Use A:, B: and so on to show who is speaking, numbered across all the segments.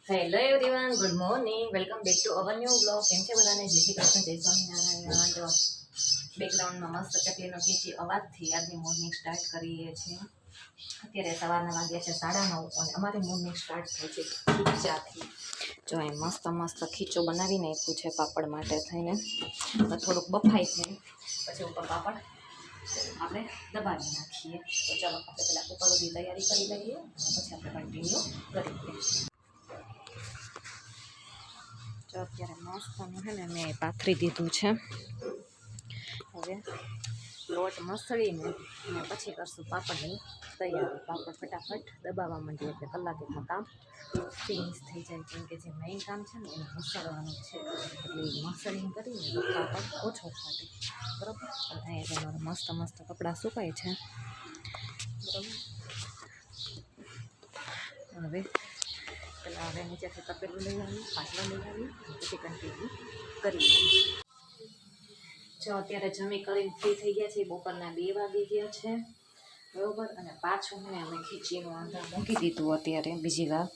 A: Hello everyone, good morning, welcome back to our new blog. કેમ છે બધાને? જય શ્રી કૃષ્ણ, જય સ્વામિનારાયણ. તો બેકગ્રાઉન્ડમાં મસ્ત ચકલીનો કીચી અવાજથી આજની મોર્નિંગ સ્ટાર્ટ કરીએ છીએ. અત્યારે સવારના વાગ્યા છે 9:30 અને અમારી મોર્નિંગ સ્ટાર્ટ થાય છે ખીચાથી. જો એ મસ્ત મસ્ત ખીચો બનાવી નાખ્યું છે પાપડ માટે થઈને. તો થોડુંક બફાઈ છે પછી ઉપર પાપડ આપણે દબાવી નાખીએ. તો ચાલો આપણે પહેલાં ઉપર બધી તૈયારી કરી લઈએ પછી આપણે કન્ટિન્યુ કરીએ. તો અત્યારે મસ્તનું છે ને મેં પાથરી દીધું છે. હવે લોટ મસળીને અને પછી કરશું પાપડની તૈયારી. પાપડ ફટાફટ દબાવવા માંડીએ એટલે કલાકમાં કામ ફિનિશ થઈ જાય. કેમ કે જે મેઇન કામ છે ને એને મસળવાનું છે, એટલે મસળીને કરીને તો પાપડ ઓછો ફાટે. બરાબર. અને અહીંયા મારા મસ્ત મસ્ત કપડાં સુકાય છે. બરાબર. હવે પેલા હવે નીચેથી તપેલું લઈ આવી, પાટલો લઈ આવી, પછી કન્ટિન્યુ કરી. જો અત્યારે જમી કરીને ફ્રી થઈ ગયા છે. બપોરના 2 વાગી ગયા છે. બરાબર. અને પાછું મેં અમે ખીચીનું આંધા મૂકી દીધું અત્યારે બીજી વાર.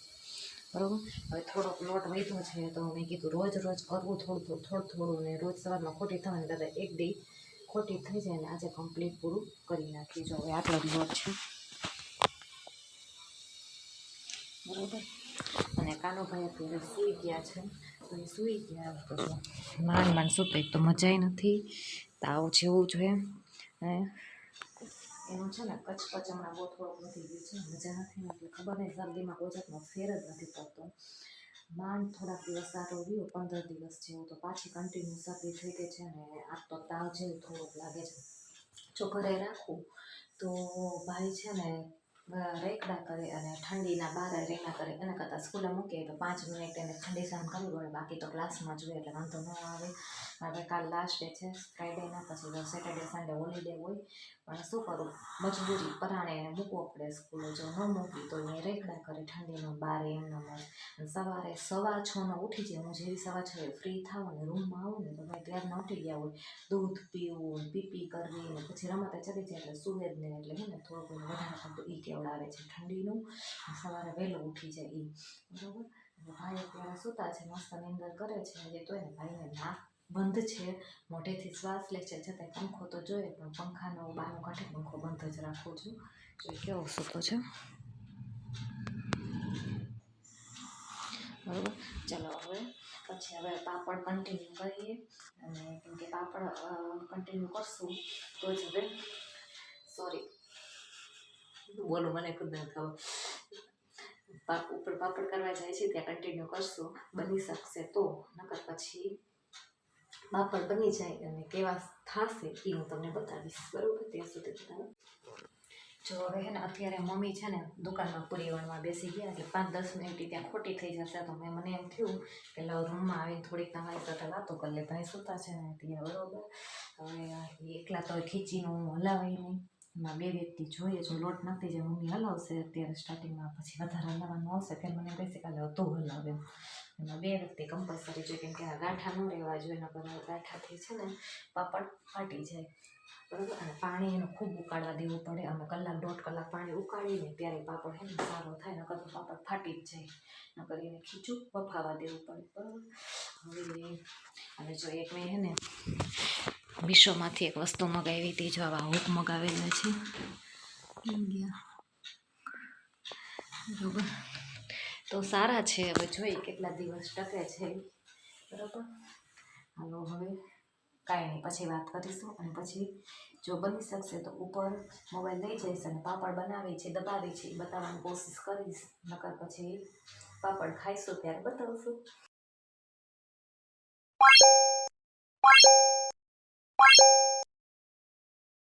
A: બરાબર. હવે થોડોક લોટ વધ્યો છે તો મેં કીધું રોજ કરવું થોડું ને રોજ સવારમાં ખોટી થવાની દાદા એક દી ખોટી થઈ જાય ને આજે કમ્પ્લીટ પૂરું કરી નાખી. જો હવે આટલો જ લોટ છે. બરાબર. અને કાનુભાઈ અત્યારે સૂઈ ગયા છે. તો એ સૂઈ ગયા તો જો માંડ સૂતો એક તો મજાય નથી, તાવ જેવું જોઈએ. અને એનું છે ને કચકચ હમણાં બહુ થોડોક વધી ગયું છે, મજા નથી. એટલે ખબર નહીં, શરદીમાં કોઈ જાતનો ફેર જ નથી પડતો. માંડ થોડાક દિવસ સારો રહ્યો, 15 દિવસ જેવું, તો પાછી કન્ટિન્યુ શરદી થઈ ગઈ છે. અને આ તો તાવ જેવું થોડુંક લાગે છે. જો ઘરે રાખું તો ભાઈ છે ને રેકડા કરે અને ઠંડીના બાર રેકડા કરે. એના કરતાં સ્કૂલે મૂકીએ તો 5 મિનિટ એને ઠંડી સહન કરવી પડે, બાકી તો ક્લાસમાં જોઈએ એટલે વાંધો ન આવે. હવે કાલ લાસ્ટ ડે છે ફ્રાઈડેના, પછી સેટરડે સન્ડે હોલિડે હોય. પણ શું કરું, મજબૂરી પરાણે એને મૂકવો પડે સ્કૂલે. જો ન મૂકી તો એ રેકડા કરે ઠંડીનો બાર એમના. સવારે 6:15 ઉઠી જાય. હું જેવી 6:15 ફ્રી થાવ અને રૂમમાં આવું ને તો ભાઈ ત્યારના ઉઠી ગયા હોય. દૂધ પીવું, પીપી કરવી ને પછી રમતે ચડી જાય એટલે સુવે જ નહીં. એટલે ને થોડુંક વધારે પડતું એ કેવડાવે છે ઠંડીનું. સવારે વહેલું ઉઠી જાય એ. બરાબર. ભાઈ અત્યારે સૂતા છે, મસ્ત નિંદર કરે છે. હજી તો એને ભાઈને નાક બંધ છે, મોઢેથી શ્વાસ લે છે, છતાંય પંખો તો જોઈએ પણ પંખાનો બાનું કાંઠે પંખો બંધ જ રાખું છું. જો કેવો સૂતો છે. બરાબર. ચાલો હવે પછી હવે પાપડ કન્ટિન્યુ કરીએ. અને કેમ કે પાપડ કન્ટિન્યુ કરશું તો જ હવે સોરી બોલું મને ખુદ નથી ખબર. ઉપર પાપડ કરવા જાય છે ત્યાં કન્ટિન્યુ કરશું, બની શકશે તો. નકર પછી પાપડ બની જાય અને કેવા થશે એ હું તમને બતાવીશ. બરાબર. ત્યાં સુધી બતાવો. જો હવે છે ને અત્યારે મમ્મી છે ને દુકાનમાં પૂરી વણવા બેસી ગયા એટલે 5-10 મિનિટ ત્યાં ખોટી થઈ જશે. તો મને એમ થયું કે લો રૂમમાં આવીને થોડીક તમારી સાથે વાતો કરી લે. ભાઈ સૂતા છે ને ત્યાં. બરાબર. હવે એકલા તો ખીચીનું હલાવાય નહીં, એમાં 2 વ્યક્તિ જોઈએ. જો લોટ નથી જે મમ્મી હલાવશે અત્યારે સ્ટાર્ટિંગમાં, પછી વધારે હલાવવાનું આવશે ફેર મને કહેશે કે તું હલાવે. એમાં 2 વ્યક્તિ કમ્પલસરી જોઈએ. કેમ કે આ ગાંઠા ન રહેવા જોઈએ, નકર ગાંઠાથી છે ને પાપડ ફાટી જાય. બરાબર. અને પાણી એનું ખૂબ ઉકાળવા દેવું પડે. અમે 1-1.5 કલાક પાણી ઉકાળીને ત્યારે પાપડ છે ને સારો થાય, નકર તો પાપડ ફાટી જ જાય. નકર એને ખીચું બફાવા દેવું પડે. બરાબર. હવે અને જો એક મેં છે ને મીશોમાંથી એક વસ્તુ મગાવી હતી. જો આવા હૂક મગાવેલા છે. બરાબર. તો સારા છે. હવે જોઈ કેટલા દિવસ ટકે છે. બરાબર. હાલો હવે કાંઈ નહીં, પછી વાત કરીશું. અને પછી જો બની શકશે તો ઉપર મોબાઈલ લઈ જઈશ અને પાપડ બનાવી છે, દબાવી છે એ બતાવવાની કોશિશ કરીશ. નકર પછી પાપડ ખાઈશું ત્યારે બતાવશું.